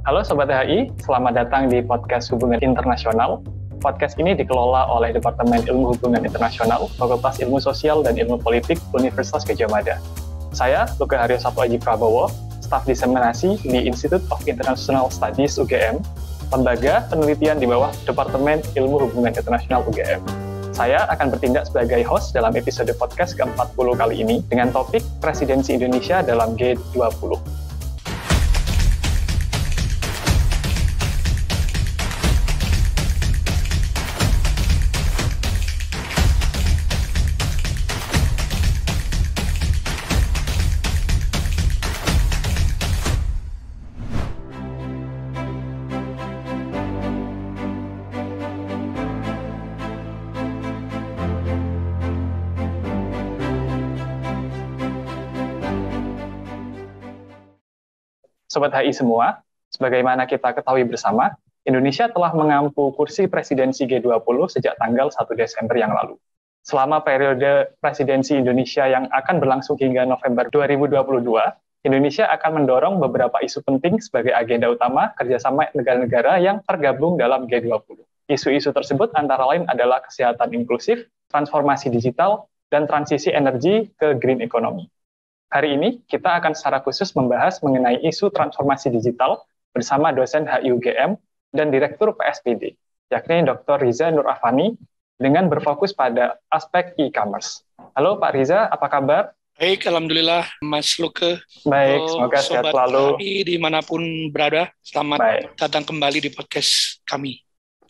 Halo Sobat HI, selamat datang di Podcast Hubungan Internasional. Podcast ini dikelola oleh Departemen Ilmu Hubungan Internasional, Fakultas Ilmu Sosial dan Ilmu Politik, Universitas Gadjah Mada. Saya, Luka Haryo Satwa Aji Prabowo, staf diseminasi di Institute of International Studies UGM, lembaga penelitian di bawah Departemen Ilmu Hubungan Internasional UGM. Saya akan bertindak sebagai host dalam episode podcast ke-40 kali ini dengan topik Presidensi Indonesia dalam G20. Sobat HI semua, sebagaimana kita ketahui bersama, Indonesia telah mengampu kursi presidensi G20 sejak tanggal 1 Desember yang lalu. Selama periode presidensi Indonesia yang akan berlangsung hingga November 2022, Indonesia akan mendorong beberapa isu penting sebagai agenda utama kerjasama negara-negara yang tergabung dalam G20. Isu-isu tersebut antara lain adalah kesehatan inklusif, transformasi digital, dan transisi energi ke green economy. Hari ini, kita akan secara khusus membahas mengenai isu transformasi digital bersama dosen HI UGM dan Direktur PSBD, yakni Dr. Riza Nur Afani, dengan berfokus pada aspek e-commerce. Halo Pak Riza, apa kabar? Baik, Alhamdulillah, Mas Luke. Baik, semoga sehat selalu. HI dimanapun berada, selamat datang kembali di podcast kami.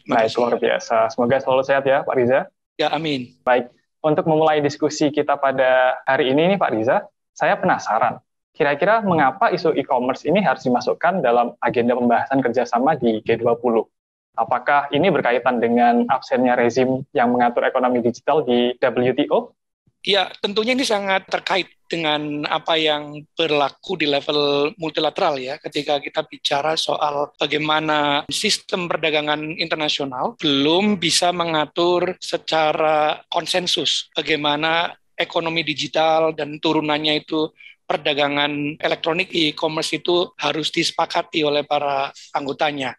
Baik, luar biasa. Semoga selalu sehat ya Pak Riza. Ya, amin. Baik, untuk memulai diskusi kita pada hari ini nih Pak Riza, saya penasaran, kira-kira mengapa isu e-commerce ini harus dimasukkan dalam agenda pembahasan kerjasama di G20? Apakah ini berkaitan dengan absennya rezim yang mengatur ekonomi digital di WTO? Ya, tentunya ini sangat terkait dengan apa yang berlaku di level multilateral ya, ketika kita bicara soal bagaimana sistem perdagangan internasional belum bisa mengatur secara konsensus bagaimana ekonomi digital dan turunannya itu perdagangan elektronik e-commerce itu harus disepakati oleh para anggotanya.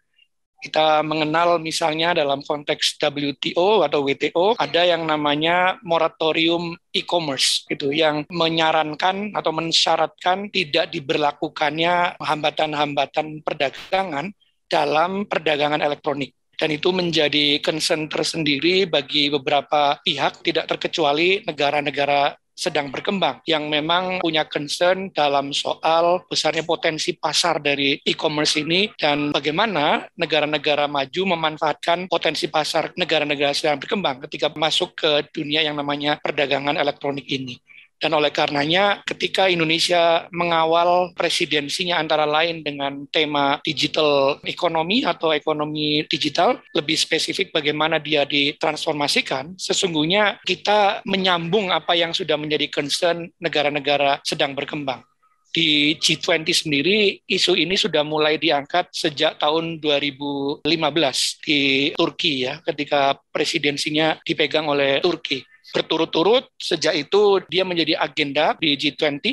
Kita mengenal misalnya dalam konteks WTO atau WTO ada yang namanya moratorium e-commerce gitu yang menyarankan atau mensyaratkan tidak diberlakukannya hambatan-hambatan perdagangan dalam perdagangan elektronik. Dan itu menjadi concern tersendiri bagi beberapa pihak, tidak terkecuali negara-negara sedang berkembang yang memang punya concern dalam soal besarnya potensi pasar dari e-commerce ini dan bagaimana negara-negara maju memanfaatkan potensi pasar negara-negara sedang berkembang ketika masuk ke dunia yang namanya perdagangan elektronik ini. Dan oleh karenanya ketika Indonesia mengawal presidensinya antara lain dengan tema digital economy atau ekonomi digital, lebih spesifik bagaimana dia ditransformasikan, sesungguhnya kita menyambung apa yang sudah menjadi concern negara-negara sedang berkembang. Di G20 sendiri, isu ini sudah mulai diangkat sejak tahun 2015 di Turki ya, ketika presidensinya dipegang oleh Turki. Berturut-turut sejak itu dia menjadi agenda di G20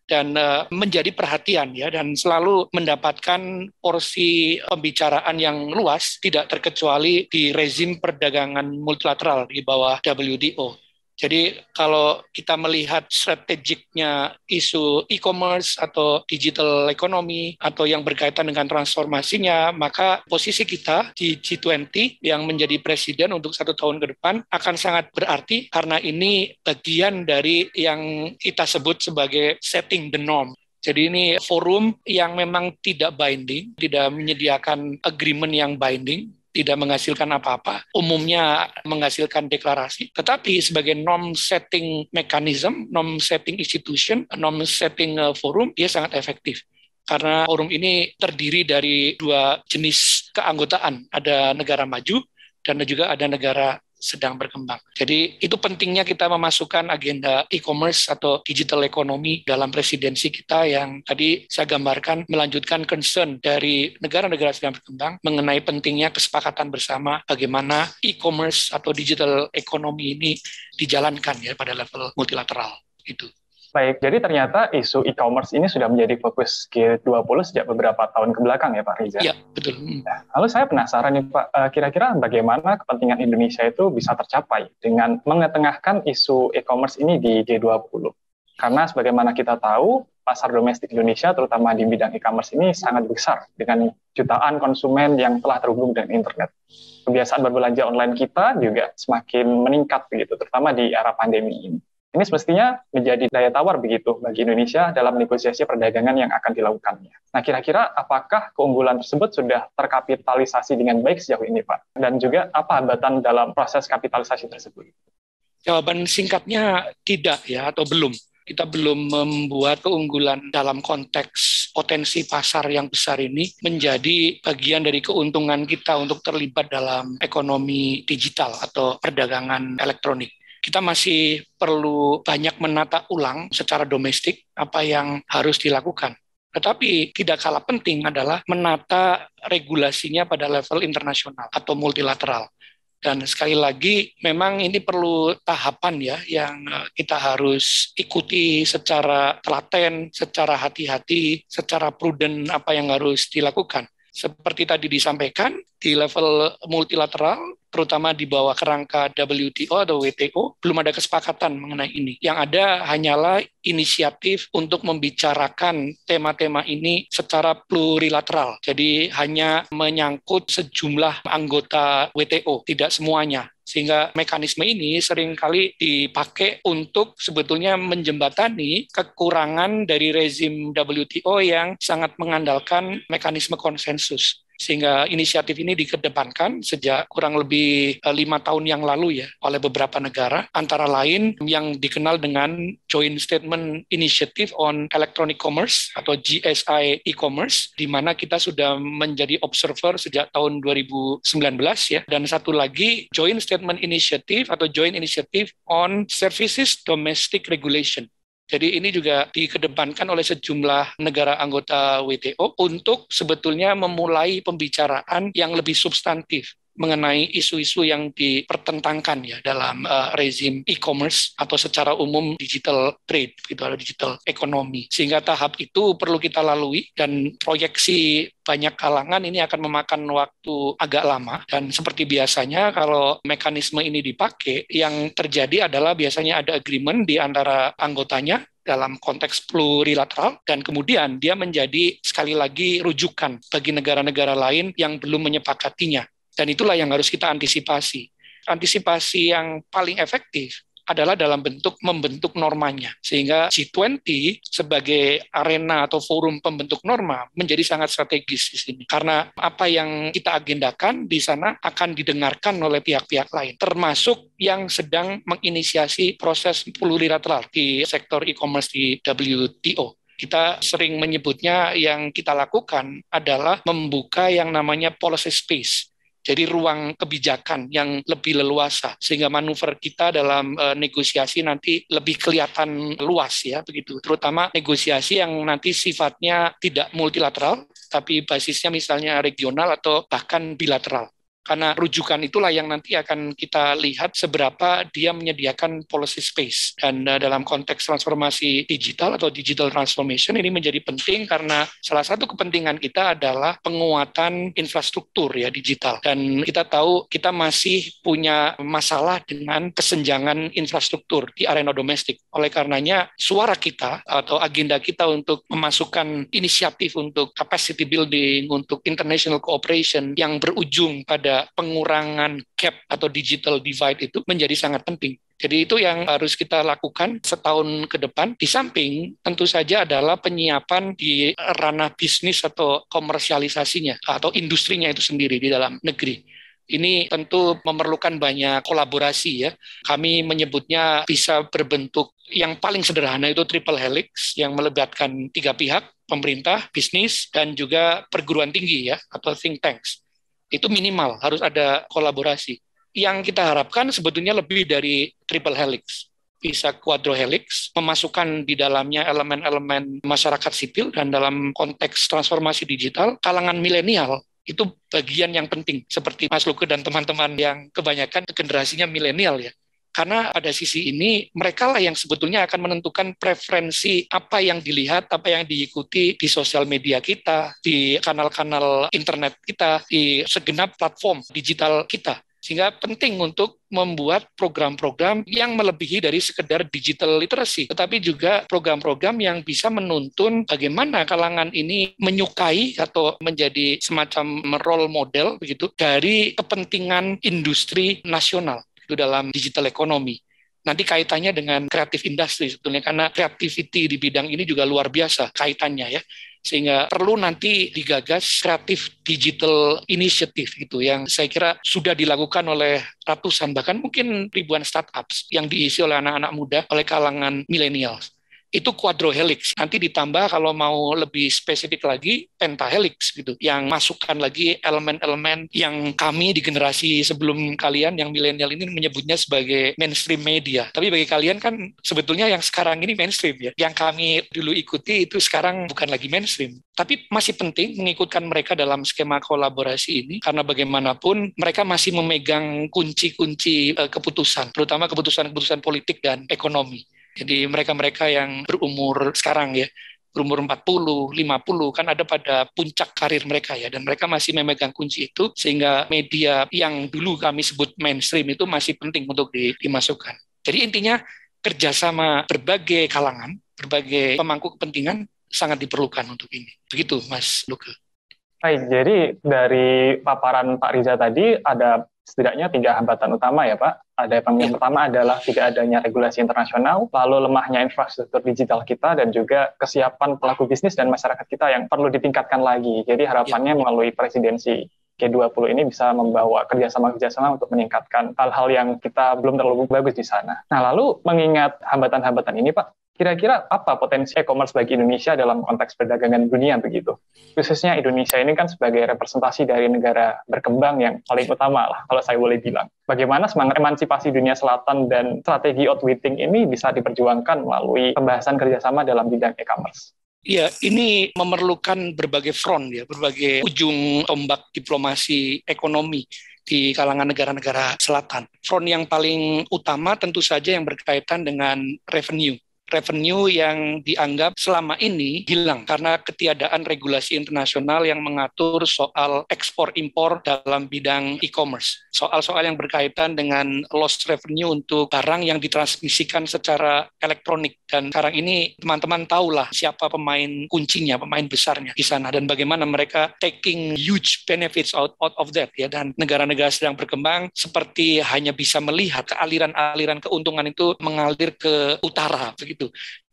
dan menjadi perhatian ya dan selalu mendapatkan porsi pembicaraan yang luas tidak terkecuali di rezim perdagangan multilateral di bawah WTO. Jadi kalau kita melihat strategiknya isu e-commerce atau digital economy atau yang berkaitan dengan transformasinya, maka posisi kita di G20 yang menjadi presiden untuk 1 tahun ke depan akan sangat berarti karena ini bagian dari yang kita sebut sebagai setting the norm. Jadi ini forum yang memang tidak binding, tidak menyediakan agreement yang binding, tidak menghasilkan apa-apa, umumnya menghasilkan deklarasi, tetapi sebagai norm setting mechanism, norm setting institution, norm setting forum, dia sangat efektif. Karena forum ini terdiri dari 2 jenis keanggotaan, ada negara maju dan juga ada negara sedang berkembang. Jadi itu pentingnya kita memasukkan agenda e-commerce atau digital economy dalam presidensi kita yang tadi saya gambarkan melanjutkan concern dari negara-negara sedang berkembang mengenai pentingnya kesepakatan bersama bagaimana e-commerce atau digital economy ini dijalankan ya pada level multilateral itu. Baik, jadi ternyata isu e-commerce ini sudah menjadi fokus G20 sejak beberapa tahun ke belakang ya Pak Riza? Iya, betul. Nah, lalu saya penasaran nih Pak, kira-kira bagaimana kepentingan Indonesia itu bisa tercapai dengan mengetengahkan isu e-commerce ini di G20? Karena sebagaimana kita tahu, pasar domestik Indonesia terutama di bidang e-commerce ini sangat besar dengan jutaan konsumen yang telah terhubung dengan internet. Kebiasaan berbelanja online kita juga semakin meningkat begitu, terutama di era pandemi ini. Ini semestinya menjadi daya tawar begitu bagi Indonesia dalam negosiasi perdagangan yang akan dilakukannya. Nah, kira-kira apakah keunggulan tersebut sudah terkapitalisasi dengan baik sejauh ini, Pak? Dan juga apa hambatan dalam proses kapitalisasi tersebut? Jawaban singkatnya tidak ya, atau belum. Kita belum membuat keunggulan dalam konteks potensi pasar yang besar ini menjadi bagian dari keuntungan kita untuk terlibat dalam ekonomi digital atau perdagangan elektronik. Kita masih perlu banyak menata ulang secara domestik apa yang harus dilakukan. Tetapi tidak kalah penting adalah menata regulasinya pada level internasional atau multilateral. Dan sekali lagi, memang ini perlu tahapan ya, yang kita harus ikuti secara telaten, secara hati-hati, secara prudent apa yang harus dilakukan. Seperti tadi disampaikan, di level multilateral, terutama di bawah kerangka WTO atau WTO, belum ada kesepakatan mengenai ini. Yang ada hanyalah inisiatif untuk membicarakan tema-tema ini secara plurilateral. Jadi hanya menyangkut sejumlah anggota WTO, tidak semuanya. Sehingga mekanisme ini seringkali dipakai untuk sebetulnya menjembatani kekurangan dari rezim WTO yang sangat mengandalkan mekanisme konsensus. Sehingga inisiatif ini dikedepankan sejak kurang lebih 5 tahun yang lalu ya oleh beberapa negara, antara lain yang dikenal dengan Joint Statement Initiative on Electronic Commerce atau GSI e-commerce, di mana kita sudah menjadi observer sejak tahun 2019 ya, dan satu lagi Joint Statement Initiative atau Joint Initiative on Services Domestic Regulation. Jadi ini juga dikedepankan oleh sejumlah negara anggota WTO untuk sebetulnya memulai pembicaraan yang lebih substantif mengenai isu-isu yang dipertentangkan ya dalam rezim e-commerce atau secara umum digital trade gitu, atau digital ekonomi. Sehingga tahap itu perlu kita lalui dan proyeksi banyak kalangan ini akan memakan waktu agak lama, dan seperti biasanya kalau mekanisme ini dipakai, yang terjadi adalah biasanya ada agreement di antara anggotanya dalam konteks plurilateral, dan kemudian dia menjadi sekali lagi rujukan bagi negara-negara lain yang belum menyepakatinya. Dan itulah yang harus kita antisipasi. Antisipasi yang paling efektif adalah dalam bentuk membentuk normanya. Sehingga G20 sebagai arena atau forum pembentuk norma menjadi sangat strategis di sini. Karena apa yang kita agendakan di sana akan didengarkan oleh pihak-pihak lain, termasuk yang sedang menginisiasi proses plurilateral di sektor e-commerce di WTO. Kita sering menyebutnya yang kita lakukan adalah membuka yang namanya policy space. Jadi ruang kebijakan yang lebih leluasa, sehingga manuver kita dalam negosiasi nanti lebih kelihatan luas ya begitu. Terutama negosiasi yang nanti sifatnya tidak multilateral, tapi basisnya misalnya regional atau bahkan bilateral. Karena rujukan itulah yang nanti akan kita lihat seberapa dia menyediakan policy space. Dan dalam konteks transformasi digital atau digital transformation ini menjadi penting karena salah satu kepentingan kita adalah penguatan infrastruktur ya digital. Dan kita tahu kita masih punya masalah dengan kesenjangan infrastruktur di arena domestik. Oleh karenanya suara kita atau agenda kita untuk memasukkan inisiatif untuk capacity building, untuk international cooperation yang berujung pada pengurangan gap atau digital divide itu menjadi sangat penting. Jadi itu yang harus kita lakukan setahun ke depan. Di samping tentu saja adalah penyiapan di ranah bisnis atau komersialisasinya atau industrinya itu sendiri di dalam negeri. Ini tentu memerlukan banyak kolaborasi ya. Kami menyebutnya bisa berbentuk yang paling sederhana itu triple helix yang melibatkan 3 pihak, pemerintah, bisnis, dan juga perguruan tinggi ya atau think tanks. Itu minimal, harus ada kolaborasi. Yang kita harapkan sebetulnya lebih dari triple helix. Bisa quadrohelix, memasukkan di dalamnya elemen-elemen masyarakat sipil, dan dalam konteks transformasi digital, kalangan milenial itu bagian yang penting. Seperti Mas Luke dan teman-teman yang kebanyakan generasinya milenial ya. Karena pada sisi ini, mereka lah yang sebetulnya akan menentukan preferensi apa yang dilihat, apa yang diikuti di sosial media kita, di kanal-kanal internet kita, di segenap platform digital kita. Sehingga penting untuk membuat program-program yang melebihi dari sekedar digital literacy, tetapi juga program-program yang bisa menuntun bagaimana kalangan ini menyukai atau menjadi semacam role model begitu dari kepentingan industri nasional itu dalam digital ekonomi. Nanti kaitannya dengan kreatif industri sebetulnya, karena creativity di bidang ini juga luar biasa kaitannya ya. Sehingga perlu nanti digagas kreatif digital initiative gitu yang saya kira sudah dilakukan oleh ratusan bahkan mungkin ribuan startups yang diisi oleh anak-anak muda, oleh kalangan millennials. Itu quadrohelix. Nanti ditambah kalau mau lebih spesifik lagi pentahelix gitu, yang masukkan lagi elemen-elemen yang kami di generasi sebelum kalian yang milenial ini menyebutnya sebagai mainstream media. Tapi bagi kalian kan sebetulnya yang sekarang ini mainstream ya. Yang kami dulu ikuti itu sekarang bukan lagi mainstream. Tapi masih penting mengikutkan mereka dalam skema kolaborasi ini karena bagaimanapun mereka masih memegang kunci-kunci keputusan, terutama keputusan-keputusan politik dan ekonomi. Jadi mereka-mereka yang berumur sekarang ya, berumur 40, 50 kan ada pada puncak karir mereka ya, dan mereka masih memegang kunci itu sehingga media yang dulu kami sebut mainstream itu masih penting untuk dimasukkan. Jadi intinya kerjasama berbagai kalangan, berbagai pemangku kepentingan sangat diperlukan untuk ini. Begitu Mas Luke. Baik, jadi dari paparan Pak Riza tadi ada setidaknya 3 hambatan utama ya Pak. Yang pertama adalah tidak adanya regulasi internasional, lalu lemahnya infrastruktur digital kita, dan juga kesiapan pelaku bisnis dan masyarakat kita yang perlu ditingkatkan lagi. Jadi harapannya melalui presidensi G20 ini bisa membawa kerjasama-kerjasama untuk meningkatkan hal-hal yang kita belum terlalu bagus di sana. Nah, lalu mengingat hambatan-hambatan ini Pak, kira-kira apa potensi e-commerce bagi Indonesia dalam konteks perdagangan dunia begitu? Khususnya Indonesia ini kan sebagai representasi dari negara berkembang yang paling utama lah, kalau saya boleh bilang. Bagaimana semangat emansipasi dunia selatan dan strategi outwitting ini bisa diperjuangkan melalui pembahasan kerjasama dalam bidang e-commerce? Ya, ini memerlukan berbagai front ya, berbagai ujung tombak diplomasi ekonomi di kalangan negara-negara selatan. Front yang paling utama tentu saja yang berkaitan dengan revenue yang dianggap selama ini hilang karena ketiadaan regulasi internasional yang mengatur soal ekspor-impor dalam bidang e-commerce. Soal-soal yang berkaitan dengan lost revenue untuk barang yang ditransmisikan secara elektronik. Dan sekarang ini teman-teman tahulah siapa pemain kuncinya, pemain besarnya di sana, dan bagaimana mereka taking huge benefits out of that ya. Dan negara-negara sedang berkembang seperti hanya bisa melihat aliran-aliran keuntungan itu mengalir ke utara begitu,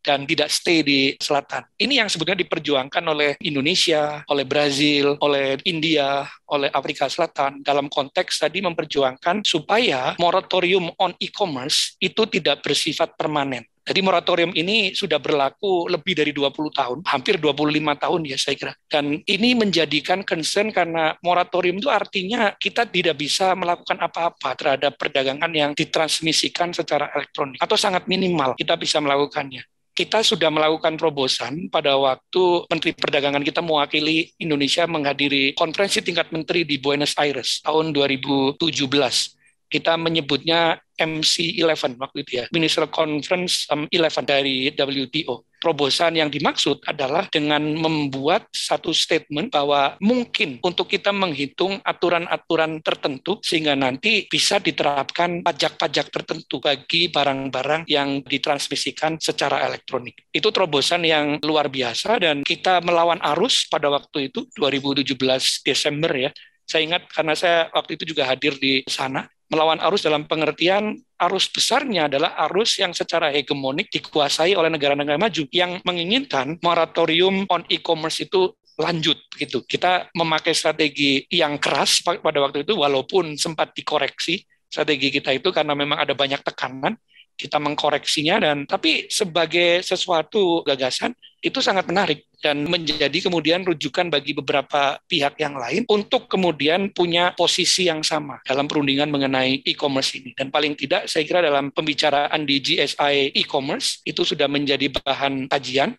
dan tidak stay di selatan. Ini yang sebetulnya diperjuangkan oleh Indonesia, oleh Brazil, oleh India, oleh Afrika Selatan dalam konteks tadi memperjuangkan supaya moratorium on e-commerce itu tidak bersifat permanen. Jadi moratorium ini sudah berlaku lebih dari 20 tahun, hampir 25 tahun ya saya kira. Dan ini menjadikan concern karena moratorium itu artinya kita tidak bisa melakukan apa-apa terhadap perdagangan yang ditransmisikan secara elektronik, atau sangat minimal kita bisa melakukannya. Kita sudah melakukan terobosan pada waktu Menteri Perdagangan kita mewakili Indonesia menghadiri konferensi tingkat menteri di Buenos Aires tahun 2017. Kita menyebutnya MC11 waktu itu ya, Minister Conference 11 dari WTO. Terobosan yang dimaksud adalah dengan membuat satu statement bahwa mungkin untuk kita menghitung aturan-aturan tertentu sehingga nanti bisa diterapkan pajak-pajak tertentu bagi barang-barang yang ditransmisikan secara elektronik. Itu terobosan yang luar biasa dan kita melawan arus pada waktu itu 2017 Desember ya. Saya ingat karena saya waktu itu juga hadir di sana. Melawan arus dalam pengertian arus besarnya adalah arus yang secara hegemonik dikuasai oleh negara-negara maju yang menginginkan moratorium on e-commerce itu lanjut gitu. Kita memakai strategi yang keras pada waktu itu walaupun sempat dikoreksi strategi kita itu karena memang ada banyak tekanan, kita mengkoreksinya tapi sebagai sesuatu gagasan itu sangat menarik dan menjadi kemudian rujukan bagi beberapa pihak yang lain untuk kemudian punya posisi yang sama dalam perundingan mengenai e-commerce ini. Dan paling tidak saya kira dalam pembicaraan di GSI e-commerce itu sudah menjadi bahan kajian.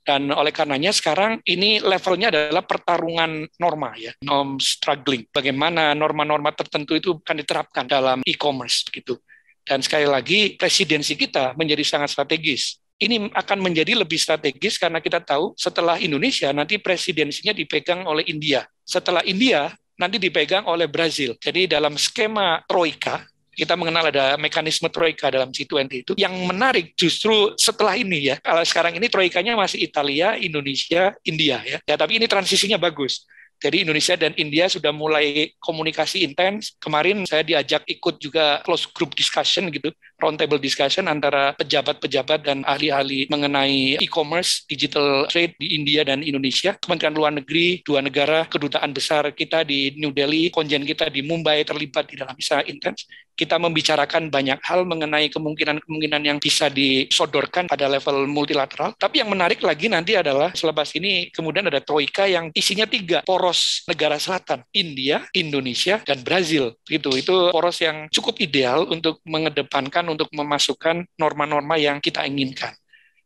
Dan oleh karenanya sekarang ini levelnya adalah pertarungan norma ya, norm struggling. Bagaimana norma-norma tertentu itu akan diterapkan dalam e-commerce gitu. Dan sekali lagi, presidensi kita menjadi sangat strategis. Ini akan menjadi lebih strategis karena kita tahu setelah Indonesia nanti presidensinya dipegang oleh India. Setelah India nanti dipegang oleh Brazil. Jadi dalam skema Troika, kita mengenal ada mekanisme Troika dalam G20 itu. Yang menarik justru setelah ini ya. Kalau sekarang ini Troikanya masih Italia, Indonesia, India ya. Ya, tapi ini transisinya bagus. Jadi Indonesia dan India sudah mulai komunikasi intens. Kemarin saya diajak ikut juga close group discussion gitu, roundtable discussion antara pejabat-pejabat dan ahli-ahli mengenai e-commerce, digital trade di India dan Indonesia. Kementerian Luar Negeri, dua negara, kedutaan besar kita di New Delhi, konjen kita di Mumbai terlibat di dalam bisa intens. Kita membicarakan banyak hal mengenai kemungkinan-kemungkinan yang bisa disodorkan pada level multilateral. Tapi yang menarik lagi nanti adalah selepas ini kemudian ada Troika yang isinya 3 poros negara selatan, India, Indonesia, dan Brazil. Itu poros yang cukup ideal untuk mengedepankan, untuk memasukkan norma-norma yang kita inginkan.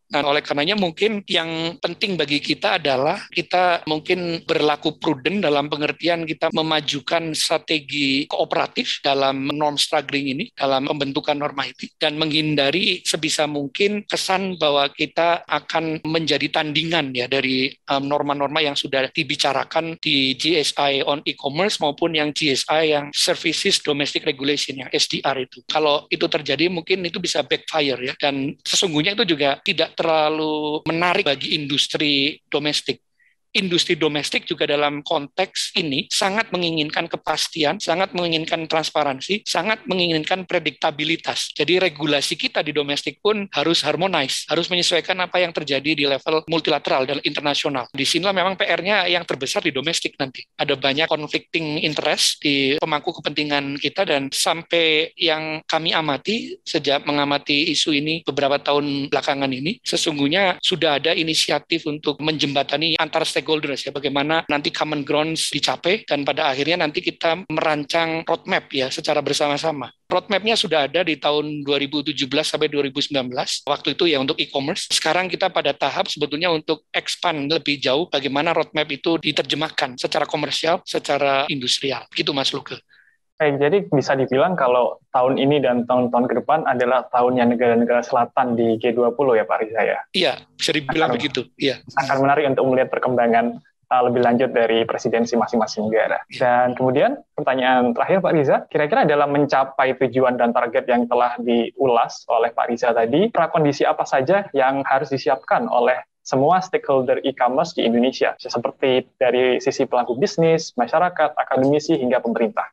Nah, oleh karenanya mungkin yang penting bagi kita adalah kita mungkin berlaku prudent dalam pengertian kita memajukan strategi kooperatif dalam norm struggling ini, dalam pembentukan norma itu, dan menghindari sebisa mungkin kesan bahwa kita akan menjadi tandingan ya dari norma-norma yang sudah dibicarakan di GSI on e-commerce maupun yang GSI yang Services Domestic Regulation, yang SDR itu. Kalau itu terjadi mungkin itu bisa backfire ya, dan sesungguhnya itu juga tidak terlalu menarik bagi industri domestik. Industri domestik juga dalam konteks ini sangat menginginkan kepastian, sangat menginginkan transparansi, sangat menginginkan prediktabilitas. Jadi regulasi kita di domestik pun harus harmonize, harus menyesuaikan apa yang terjadi di level multilateral dan internasional. Di sinilah memang PR-nya yang terbesar di domestik nanti. Ada banyak conflicting interest di pemangku kepentingan kita, dan sampai yang kami amati sejak mengamati isu ini beberapa tahun belakangan ini, sesungguhnya sudah ada inisiatif untuk menjembatani antar stakeholders ya, bagaimana nanti common grounds dicapai, dan pada akhirnya nanti kita merancang roadmap ya secara bersama-sama. Roadmap-nya sudah ada di tahun 2017 sampai 2019, waktu itu ya untuk e-commerce. Sekarang kita pada tahap sebetulnya untuk expand lebih jauh bagaimana roadmap itu diterjemahkan secara komersial, secara industrial. Gitu Mas Luke. Baik, jadi bisa dibilang kalau tahun ini dan tahun-tahun ke depan adalah tahunnya negara-negara selatan di G20 ya Pak Riza ya? Iya, bisa dibilang begitu. Iya. Akan menarik untuk melihat perkembangan lebih lanjut dari presidensi masing-masing negara. Dan kemudian pertanyaan terakhir Pak Riza, kira-kira dalam mencapai tujuan dan target yang telah diulas oleh Pak Riza tadi, prakondisi apa saja yang harus disiapkan oleh semua stakeholder e-commerce di Indonesia, seperti dari sisi pelaku bisnis, masyarakat, akademisi, hingga pemerintah?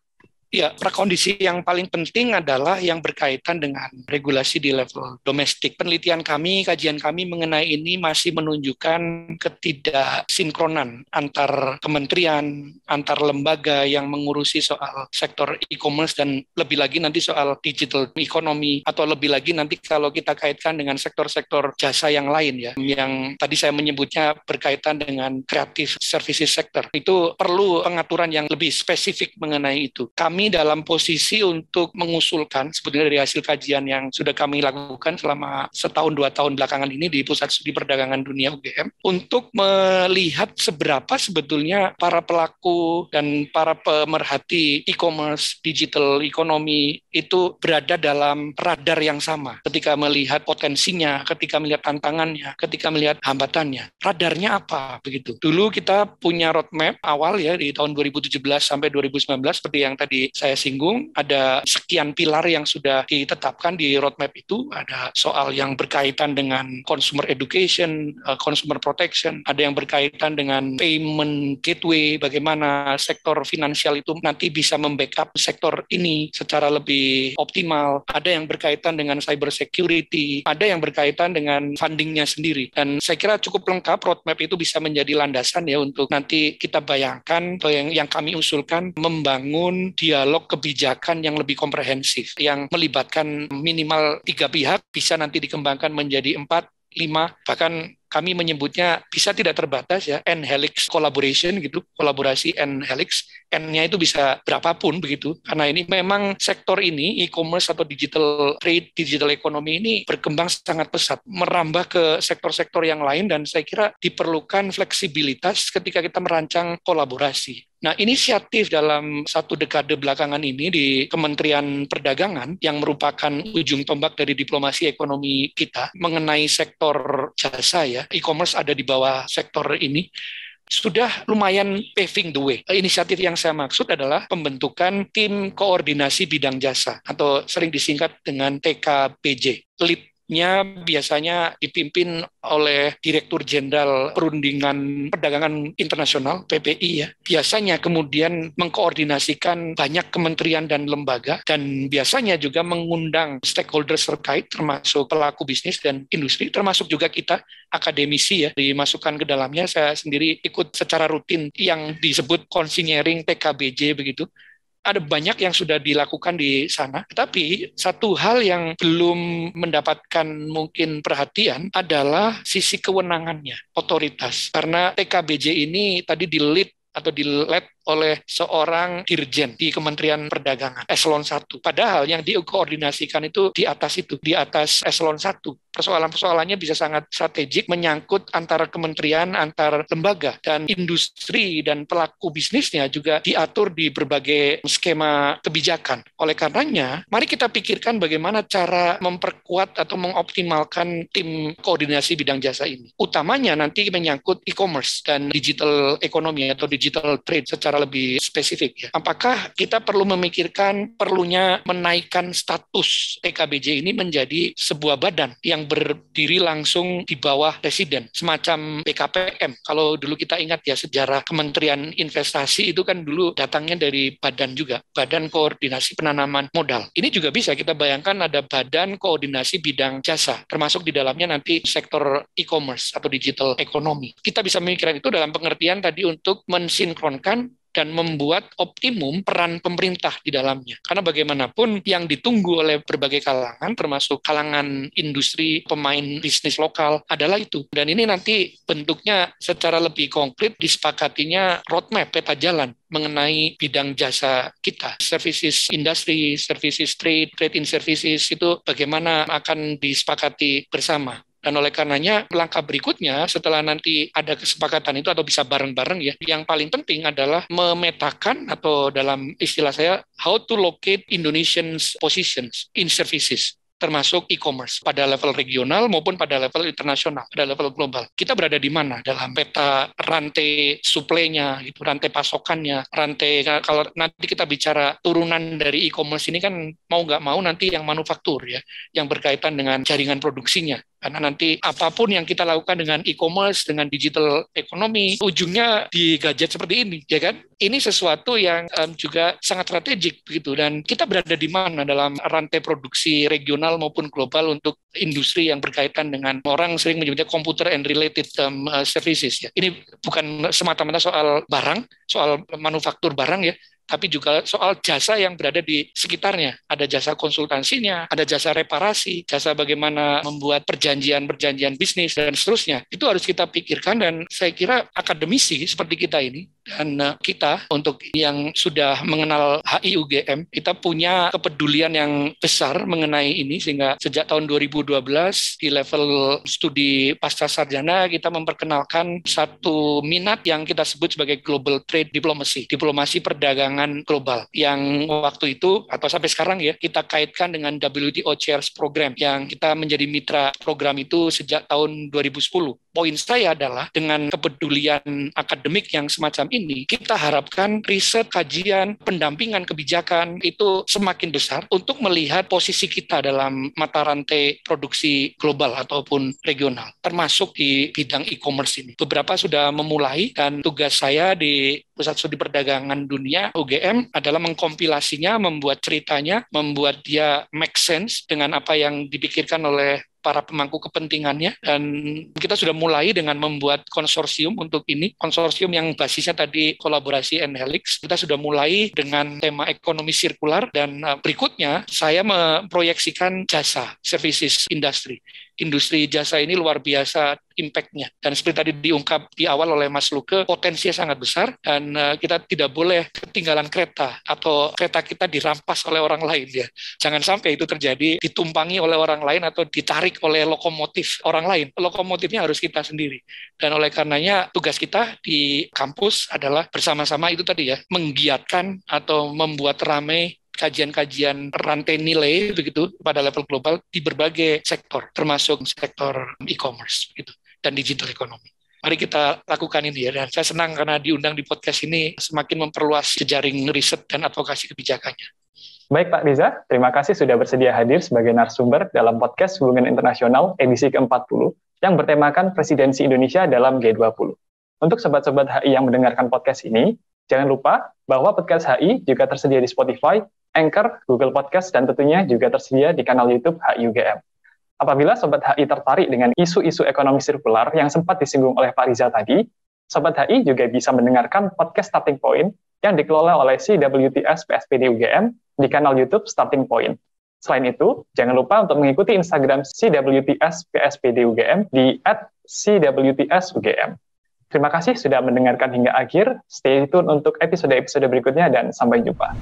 Ya, prakondisi yang paling penting adalah yang berkaitan dengan regulasi di level domestik. Penelitian kami, kajian kami mengenai ini masih menunjukkan ketidaksinkronan antar kementerian, antar lembaga yang mengurusi soal sektor e-commerce, dan lebih lagi nanti soal digital economy, atau lebih lagi nanti kalau kita kaitkan dengan sektor-sektor jasa yang lain ya, yang tadi saya menyebutnya berkaitan dengan creative services sector. Itu perlu pengaturan yang lebih spesifik mengenai itu. Kami dalam posisi untuk mengusulkan sebetulnya dari hasil kajian yang sudah kami lakukan selama 1-2 tahun belakangan ini di Pusat Studi Perdagangan Dunia UGM, untuk melihat seberapa sebetulnya para pelaku dan para pemerhati e-commerce, digital economy itu berada dalam radar yang sama ketika melihat potensinya, ketika melihat tantangannya, ketika melihat hambatannya. Radarnya apa begitu? Dulu kita punya roadmap awal ya di tahun 2017 sampai 2019 seperti yang tadi saya singgung, ada sekian pilar yang sudah ditetapkan di roadmap itu. Ada soal yang berkaitan dengan consumer education, consumer protection, ada yang berkaitan dengan payment gateway, bagaimana sektor finansial itu nanti bisa membackup sektor ini secara lebih optimal, ada yang berkaitan dengan cyber security, ada yang berkaitan dengan fundingnya sendiri. Dan saya kira cukup lengkap roadmap itu bisa menjadi landasan ya untuk nanti kita bayangkan yang kami usulkan, membangun dialog kebijakan yang lebih komprehensif, yang melibatkan minimal 3 pihak, bisa nanti dikembangkan menjadi 4, 5, bahkan kami menyebutnya bisa tidak terbatas ya, N-Helix collaboration gitu, kolaborasi N-Helix. N-nya itu bisa berapapun begitu, karena ini memang sektor ini, e-commerce atau digital trade, digital economy ini berkembang sangat pesat, merambah ke sektor-sektor yang lain, dan saya kira diperlukan fleksibilitas ketika kita merancang kolaborasi. Nah, inisiatif dalam 1 dekade belakangan ini di Kementerian Perdagangan yang merupakan ujung tombak dari diplomasi ekonomi kita mengenai sektor jasa ya, e-commerce ada di bawah sektor ini, sudah lumayan paving the way. Inisiatif yang saya maksud adalah pembentukan tim koordinasi bidang jasa atau sering disingkat dengan TKBJ. Lead-nya biasanya dipimpin oleh Direktur Jenderal Perundingan Perdagangan Internasional (PPI) ya. Biasanya kemudian mengkoordinasikan banyak kementerian dan lembaga, dan biasanya juga mengundang stakeholders terkait termasuk pelaku bisnis dan industri, termasuk juga kita akademisi ya, dimasukkan ke dalamnya. Saya sendiri ikut secara rutin yang disebut konsinyering TKBJ begitu. Ada banyak yang sudah dilakukan di sana, tapi satu hal yang belum mendapatkan mungkin perhatian adalah sisi kewenangannya, otoritas. Karena TKBJ ini tadi di-lead atau di-led oleh seorang dirjen di Kementerian Perdagangan, eselon 1. Padahal yang dikoordinasikan itu di atas eselon 1. Persoalan-persoalannya bisa sangat strategik, menyangkut antara kementerian, antar lembaga, dan industri dan pelaku bisnisnya juga diatur di berbagai skema kebijakan. Oleh karenanya, mari kita pikirkan bagaimana cara memperkuat atau mengoptimalkan tim koordinasi bidang jasa ini. Utamanya nanti menyangkut e-commerce dan digital economy atau digital trade secara lebih spesifik ya. Apakah kita perlu memikirkan perlunya menaikkan status TKBJ ini menjadi sebuah badan yang berdiri langsung di bawah presiden, semacam BKPM. Kalau dulu kita ingat ya, sejarah Kementerian Investasi itu kan dulu datangnya dari badan juga, Badan Koordinasi Penanaman Modal. Ini juga bisa kita bayangkan ada Badan Koordinasi Bidang Jasa, termasuk di dalamnya nanti sektor e-commerce atau digital economy. Kita bisa memikirkan itu dalam pengertian tadi untuk mensinkronkan dan membuat optimum peran pemerintah di dalamnya. Karena bagaimanapun yang ditunggu oleh berbagai kalangan, termasuk kalangan industri, pemain bisnis lokal, adalah itu. Dan ini nanti bentuknya secara lebih konkret disepakatinya roadmap, peta jalan mengenai bidang jasa kita. Services industry, services trade, trade in services, itu bagaimana akan disepakati bersama. Dan oleh karenanya, langkah berikutnya setelah nanti ada kesepakatan itu atau bisa bareng-bareng ya, yang paling penting adalah memetakan atau dalam istilah saya, how to locate Indonesians positions in services, termasuk e-commerce pada level regional maupun pada level internasional, pada level global. Kita berada di mana dalam peta rantai suplainya, gitu, rantai pasokannya, rantai, kalau nanti kita bicara turunan dari e-commerce ini kan mau nggak mau nanti yang manufaktur ya, yang berkaitan dengan jaringan produksinya. Karena nanti apapun yang kita lakukan dengan e-commerce, dengan digital economy, ujungnya di gadget seperti ini, ya kan? Ini sesuatu yang juga sangat strategik begitu. Dan kita berada di mana dalam rantai produksi regional maupun global untuk industri yang berkaitan dengan, orang sering menyebutnya computer and related services. Ya. Ini bukan semata-mata soal barang, soal manufaktur barang ya, tapi juga soal jasa yang berada di sekitarnya. Ada jasa konsultansinya, ada jasa reparasi, jasa bagaimana membuat perjanjian bisnis, dan seterusnya. Itu harus kita pikirkan, dan saya kira akademisi seperti kita ini, dan kita untuk yang sudah mengenal HI UGM, kita punya kepedulian yang besar mengenai ini, sehingga sejak tahun 2012 di level studi pasca sarjana kita memperkenalkan satu minat yang kita sebut sebagai Global Trade Diplomacy, diplomasi perdagangan global, yang waktu itu atau sampai sekarang ya kita kaitkan dengan WTO Chairs Program, yang kita menjadi mitra program itu sejak tahun 2010. Poin saya adalah dengan kepedulian akademik yang semacam ini, kita harapkan riset, kajian, pendampingan kebijakan itu semakin besar untuk melihat posisi kita dalam mata rantai produksi global ataupun regional, termasuk di bidang e-commerce ini. Beberapa sudah memulai, dan tugas saya di Pusat Studi Perdagangan Dunia UGM adalah mengkompilasinya, membuat ceritanya, membuat dia make sense dengan apa yang dipikirkan oleh para pemangku kepentingannya, dan kita sudah mulai dengan membuat konsorsium untuk ini, konsorsium yang basisnya tadi kolaborasi N-Helix. Kita sudah mulai dengan tema ekonomi sirkular, dan berikutnya saya memproyeksikan jasa, services industry. industri jasa ini luar biasa impact-nya. Dan seperti tadi diungkap di awal oleh Mas Luke, potensinya sangat besar dan kita tidak boleh ketinggalan kereta atau kereta kita dirampas oleh orang lain ya. Jangan sampai itu terjadi, ditumpangi oleh orang lain atau ditarik oleh lokomotif orang lain. Lokomotifnya harus kita sendiri. Dan oleh karenanya tugas kita di kampus adalah bersama-sama itu tadi ya, menggiatkan atau membuat ramai kajian-kajian rantai nilai begitu pada level global di berbagai sektor, termasuk sektor e-commerce gitu dan digital economy. Mari kita lakukan ini ya, dan saya senang karena diundang di podcast ini semakin memperluas jejaring riset dan advokasi kebijakannya. Baik Pak Riza, terima kasih sudah bersedia hadir sebagai narasumber dalam podcast Hubungan Internasional edisi ke-40 yang bertemakan Presidensi Indonesia dalam G20. Untuk sobat-sobat HI yang mendengarkan podcast ini, jangan lupa bahwa podcast HI juga tersedia di Spotify, Anchor, Google Podcast, dan tentunya juga tersedia di kanal YouTube HI UGM. Apabila Sobat HI tertarik dengan isu-isu ekonomi sirkular yang sempat disinggung oleh Pak Riza tadi, Sobat HI juga bisa mendengarkan podcast Starting Point yang dikelola oleh CWTS PSPD UGM di kanal YouTube Starting Point. Selain itu, jangan lupa untuk mengikuti Instagram CWTS PSPD UGM di @CWTSUGM. Terima kasih sudah mendengarkan hingga akhir. Stay tune untuk episode-episode berikutnya dan sampai jumpa.